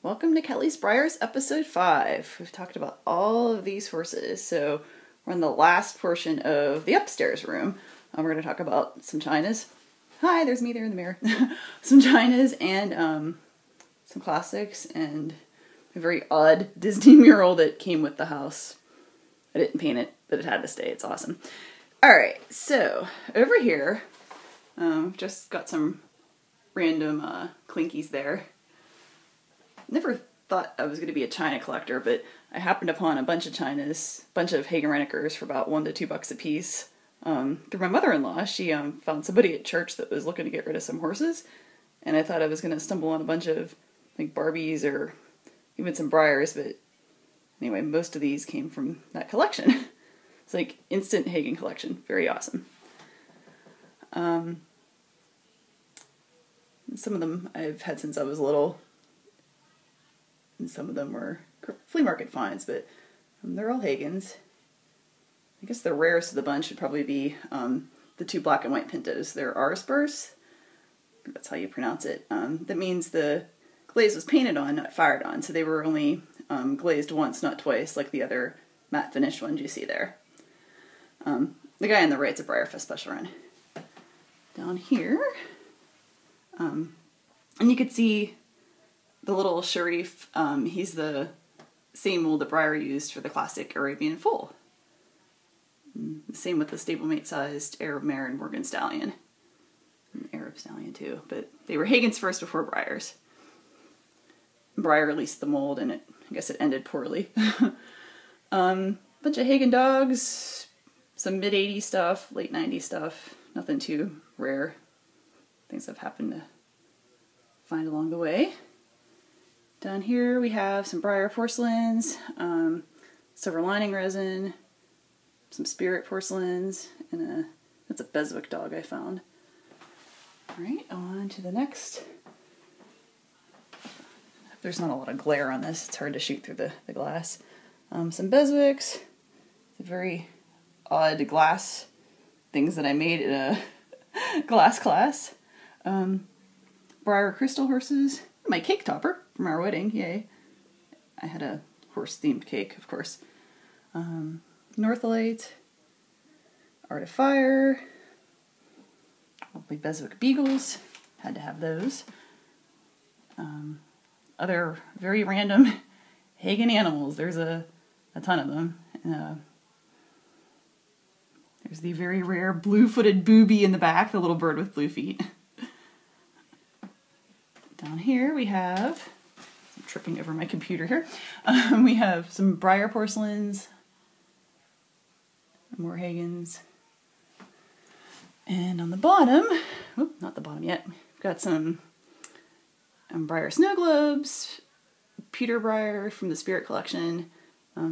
Welcome to Kelly's Breyers episode 5. We've talked about all of these horses, so we're in the last portion of the upstairs room. We're going to talk about some chinas. Hi, there's me there in the mirror. Some chinas and some classics and a very odd Disney mural that came with the house. I didn't paint it, but it had to stay. It's awesome. Alright, so over here, just got some random clinkies there. Never thought I was going to be a china collector, but I happened upon a bunch of chinas, bunch of Hagen Renakers for about $1 to $2 a piece. Through my mother-in-law, she found somebody at church that was looking to get rid of some horses, and I thought I was going to stumble on a bunch of like Barbies or even some Breyers, but anyway, most of these came from that collection. It's like instant Hagen collection. Very awesome. Some of them I've had since I was little. And some of them were flea market finds, but they're all Hagens. I guess the rarest of the bunch would probably be the two black and white pintos. They're Arspers. That's how you pronounce it. That means the glaze was painted on, not fired on, so they were only glazed once, not twice, like the other matte finished ones you see there. The guy on the right's a Breyer special run. Down here, and you could see the little Sharif. He's the same mold that Breyer used for the classic Arabian foal. The same with the stablemate-sized Arab mare and Morgan stallion. An Arab stallion too, but they were Hagen's first before Breyers. Breyer released the mold and I guess it ended poorly. Bunch of Hagen dogs, some mid-80s stuff, late 90s stuff, nothing too rare. Things I've happened to find along the way. Down here we have some Breyer porcelains, silver lining resin, some spirit porcelains, and that's a Beswick dog I found. Alright, on to the next. There's not a lot of glare on this, it's hard to shoot through the glass. Some Beswicks, the very odd glass things that I made in a glass class. Breyer crystal horses, my cake topper from our wedding, yay. I had a horse-themed cake, of course. Northolite, Art of Fire, lovely Beswick Beagles, had to have those. Other very random Hagen animals, there's a ton of them. There's the very rare blue-footed booby in the back, the little bird with blue feet. Down here we have, I'm tripping over my computer here, we have some Breyer porcelains, more Hagens, and on the bottom, oh, not the bottom yet, we've got some Breyer snow globes, Peter Breyer from the Spirit collection,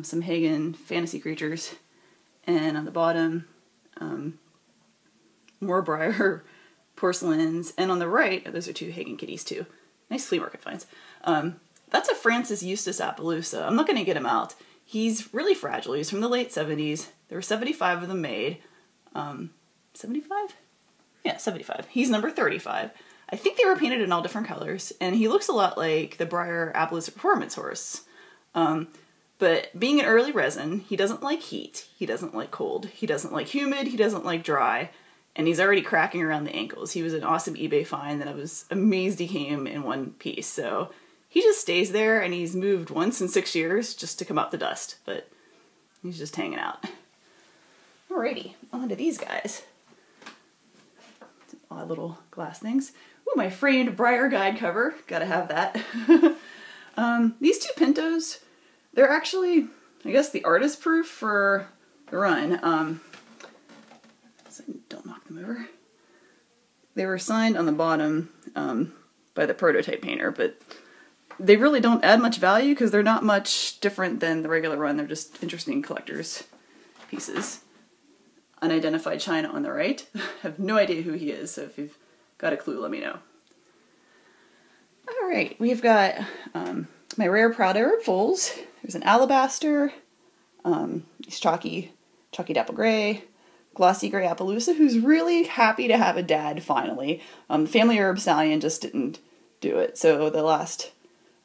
some Hagen fantasy creatures, and on the bottom, more Breyer porcelains, and on the right, those are two Hagen kitties too. Nice flea market finds. That's a Francis Eustace Appaloosa. I'm not going to get him out. He's really fragile. He's from the late 70s. There were 75 of them made. 75? Yeah, 75. He's number 35. I think they were painted in all different colors, and he looks a lot like the Breyer Appaloosa Performance horse. But being an early resin, he doesn't like heat, he doesn't like cold, he doesn't like humid, he doesn't like dry, and he's already cracking around the ankles. He was an awesome eBay find that I was amazed he came in one piece. So he just stays there, and he's moved once in 6 years just to come out the dust, but he's just hanging out. Alrighty, on to these guys. Some odd little glass things. Ooh, my framed Breyer guide cover. Gotta have that. These two pintos, they're actually, I guess, the artist proof for the run. So don't knock them over. They were signed on the bottom by the prototype painter, but they really don't add much value because they're not much different than the regular run. They're just interesting collector's pieces. Unidentified china on the right. Have no idea who he is, so if you've got a clue, let me know. Alright, we've got my rare proud Arab foals. There's an alabaster, he's chalky dapple gray, glossy gray Appaloosa, who's really happy to have a dad finally. The family Arab stallion just didn't do it, so the last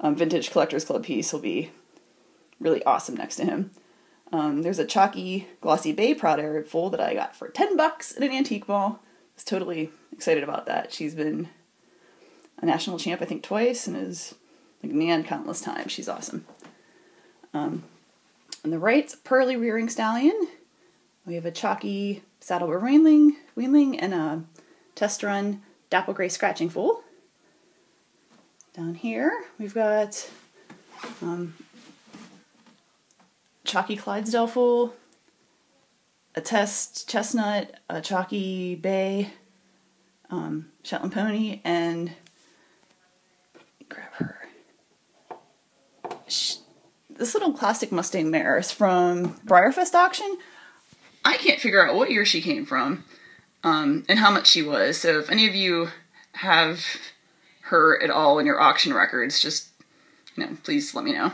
Vintage Collectors Club piece will be really awesome next to him. There's a chalky glossy bay Proud Arab foal that I got for $10 at an antique mall. I was totally excited about that. She's been a national champ, I think, twice, and is like nan countless times. She's awesome. On the right, it's a pearly rearing stallion. We have a chalky saddlebur weanling and a test run dapple gray scratching foal. Down here, we've got chalky Clydesdale foal, a test chestnut, a chalky bay Shetland pony, and grab her. This little classic Mustang mare is from Breyers auction. I can't figure out what year she came from and how much she was. So if any of you have her at all in your auction records, just, please let me know.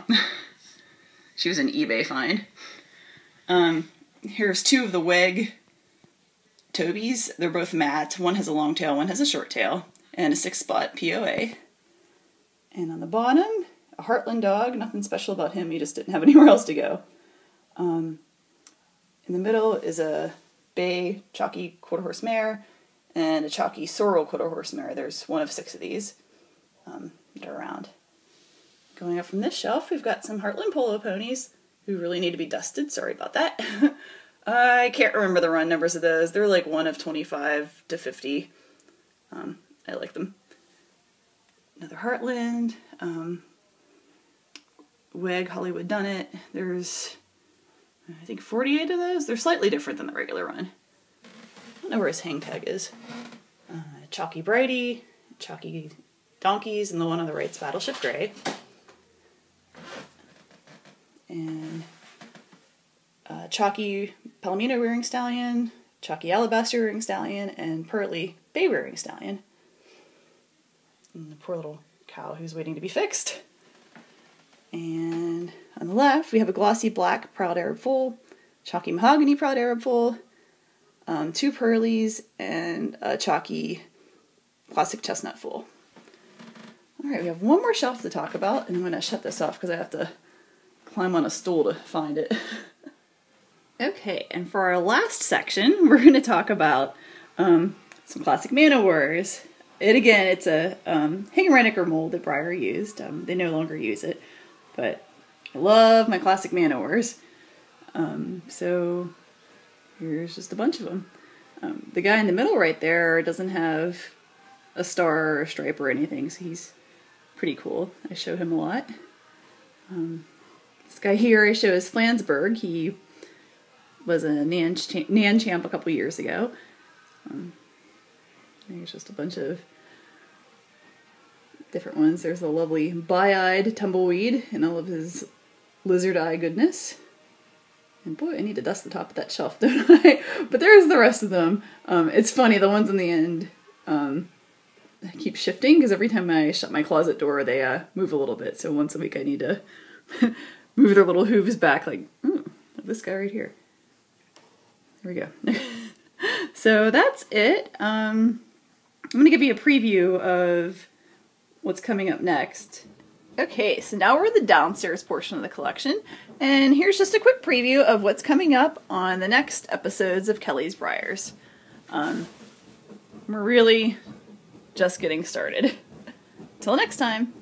She was an eBay find. Here's two of the WEG Tobies. They're both matte. One has a long tail, one has a short tail, and a 6-spot POA. And on the bottom, a Hartland dog. Nothing special about him, he just didn't have anywhere else to go. In the middle is a bay chalky quarter horse mare and a chalky sorrel quarter horse mare. There's one of 6 of these that are around. Going up from this shelf, we've got some Hartland polo ponies who really need to be dusted. Sorry about that. I can't remember the run numbers of those. They're like one of 25 to 50. I like them. Another Hartland. WEG Hollywood Done It. There's, I think, 48 of those. They're slightly different than the regular run. I don't know where his hang tag is. Chalky Brighty, chalky Donkeys, and the one on the right's Battleship Gray. And chalky Palomino rearing stallion, chalky Alabaster rearing stallion, and pearly bay rearing stallion. And the poor little cow who's waiting to be fixed. And on the left, we have a glossy black Proud Arab foal, chalky mahogany Proud Arab foal, 2 pearlies, and a chalky classic chestnut foal. Alright, we have one more shelf to talk about, and I'm going to shut this off because I have to climb on a stool to find it. Okay, and for our last section, we're going to talk about some classic Man-O-Wars. It's a Hagen Renakers mold that Breyer used. They no longer use it, but I love my classic Man-O-Wars. So here's just a bunch of them. The guy in the middle right there doesn't have a star or a stripe or anything, so he's pretty cool. I show him a lot. This guy here I show is Flansburgh. He was a Nan champ a couple years ago. There's just a bunch of different ones. There's a lovely Bi-Eyed Tumbleweed and all of his lizard eye goodness. And boy, I need to dust the top of that shelf, don't I? But there's the rest of them. It's funny, the ones in the end keep shifting because every time I shut my closet door, they move a little bit. So once a week I need to move their little hooves back, like this guy right here. There we go. So that's it. I'm going to give you a preview of what's coming up next. Okay, so now we're in the downstairs portion of the collection, and here's just a quick preview of what's coming up on the next episodes of Kelly's Breyers. We're really just getting started. Till next time.